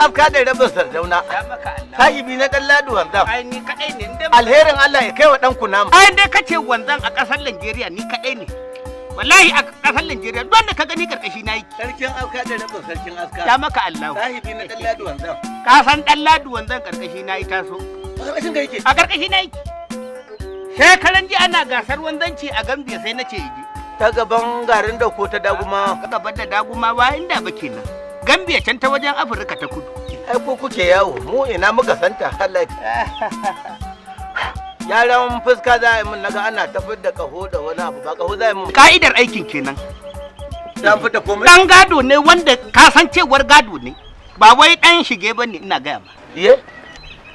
afka da rabin sardauna. Sahibi na dan ladu wanzan. Ai ni kadai ne. Alherin Allah ya kai wa dan kunama. Ai dai kace wanzan a kasar Najeriya ni kadai ne. Wallahi a kasar Najeriya don da ka gani karkashi na yi. Sarkin afka da rabin sarkin aska. Ya maka Allah. Sahibi na dan ladu wanzan. Ka san dan ladu wanzan karkashi na yi taso. Karkashin ka yake. A karkashi na yi. Shekaran ji ana gasar wanzanci a Gambia sai na ce yi. Ta gaban garin da ko ta daguma. Ka gaban da daguma ba inda ba kenan. Gambia can ta wajen Afirka ta kudu. Ai ko kuke yawo mu ina muka santa Allah. Yaran fuska za a yi mun naga ana tafar da kaho da wani abu ba kaho za a yi mun. Ka'idar aikin kenan. Dan fita komai. Dan gado ne wanda ka san cewar gado ne. Ba wai dan shige bane ina gaya ma. Ye?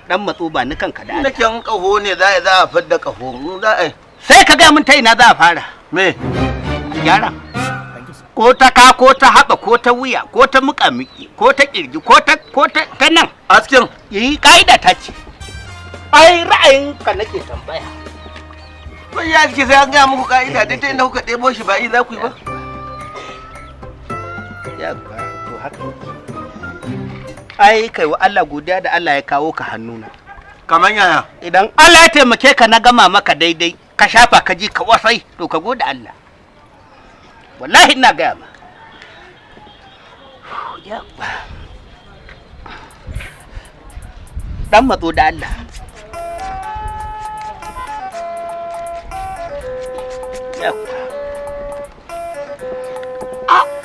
Dan matso ba ni kanka da. Nake an kaho ne za a fidda kaho. Mu za a sai ka ga mun ta ina za a fara. Me? Gyara. Ko ta ka ko ta haɓa ko ta wuya ko ta muƙamiki ko ta ƙirji ko ta nan. Askin. Yi ka'ida ta ce. Ai ra'ayinka nake tambaya. Kun ya aski sai an gaya muku ka'ida dai ta inda kuka ɗebo shi ba yi za ku yi ba. Ya ba to haka. Ai kai wa Allah godiya da Allah ya kawo ka hannuna. Kaman yaya? Idan Allah ya taimake ka na gama maka daidai ka shafa ka ji ka wasai to ka gode Allah. Wallahi ina gaya ma. Dan matso da Allah.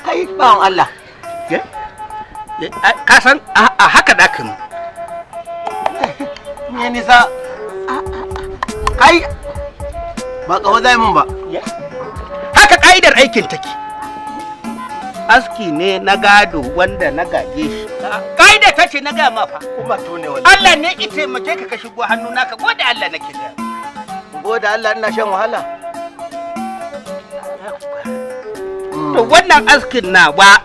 Kai bawan Allah. Ka san a haka da ka mu. Me nisa? Kai ba kawo zai mun ba. Haka ka'idar aikin take. Aski ne na gado wanda na gaje shi. Ka'ida ta ce na gaya ma fa. Kuma to ne wallahi. Allah ne ya taimake ka shigo hannu naka gode Allah nake da. Gode Allah ina shan wahala. To wannan askin na ba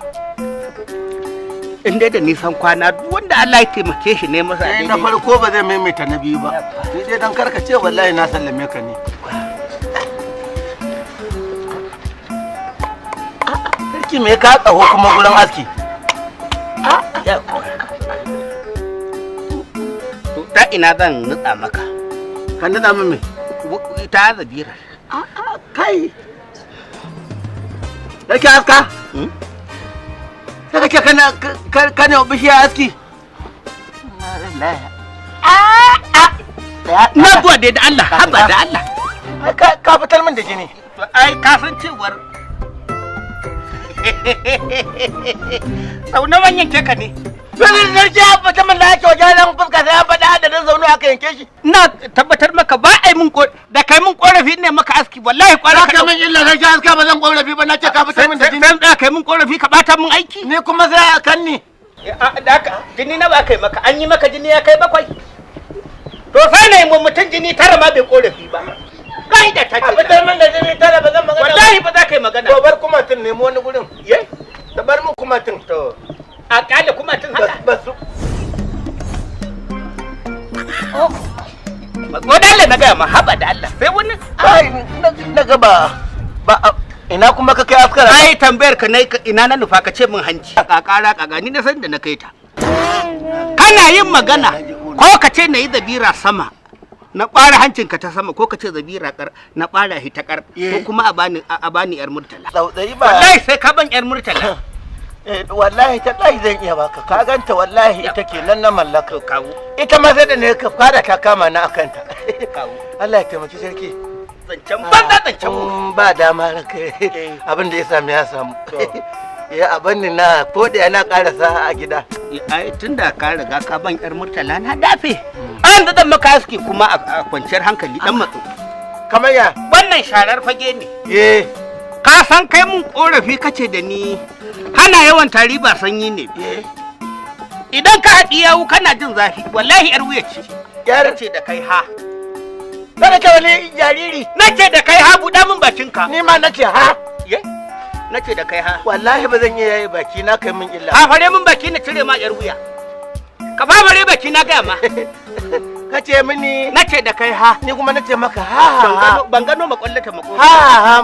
inda da nisan kwana duk wanda Allah ya taimake shi ne masa daidai. Na farko ba zai maimaita na biyu ba. Sai dai dan karkace wallahi na sallame ka ne. Sarki me ka tsaho kuma gurin aski? To ta ina zan nutsa maka? Ka nutsa min me? Ta zabira. Kai. Sarki aska? Sai kake kana bishiya aski? Na gode da Allah, haba da Allah. Ka fitar min da jini. Ai ka san cewar sau na yanke ka ne. Sarki ya fita min da ake wajen fuska sai ya faɗa adadin zaune aka yanke shi. Ina tabbatar maka ba a yi min da kai min korafi ne maka aski wallahi kwara ka min illa sarki aska ba zan korafi ba na ce ka fitar min da jini. Sai da kai min korafi ka bata min aiki. Ni kuma sai a kan ni. Jini na ba kai maka an yi maka jini ya kai 7. To sai ne mu mutun jini 9 ma bai korafi ba. Kai da ta ce. Fitar min da jini 9 ba zan magana. Wallahi ba za ka yi magana. To bar kuma tun nemo wani gurin. Ye? Da bar mun kuma tun. To a kale kuma tun haka. Basu. Wadalla na gaya ma haba da Allah sai wani. Ai na gaba ba ina kuma ka kai askara. Ai tambayar ka nai ina na nufa ka ce min hanci. Kakara kaga ni na san da na kai ta. Kana yin magana ko ka ce na yi zabira sama. Na ƙwara hancinka ta sama ko ka ce zabira kar na ƙwara shi ta kar ko kuma a bani yar murtala. Wallahi sai ka ban yar murtala. Wallahi ta dai zan iya baka ka ganta wallahi ita kenan na mallaka kawo ita ma sai da ne ka fara ta kama na akanta kawo Allah ya taimaki sarki zancen banza zancen ba dama ranka abin da ya sami ya samu ya abin ni na ko da yana karasa a gida ai tunda ka riga ka ban yar murtala na dafe an da dan maka aski kuma a kwanciyar hankali dan matso kamar ya wannan sharar fage ne ka san kai mun korafi kace da ni hana yawan tari ba sanyi ne idan ka haɗi yawu kana jin zafi wallahi yar wuya ce yar ce da kai ha kada ka wani jariri nace da kai ha buɗa min bakinka ni ma nace ha nace da kai ha wallahi ba zan iya yayi baki na kai min illa ha fare min baki na cire ma yar wuya ka fare baki na ga ma kace mini nace da kai ha ni kuma nace maka ha ban gano makwallata mako ha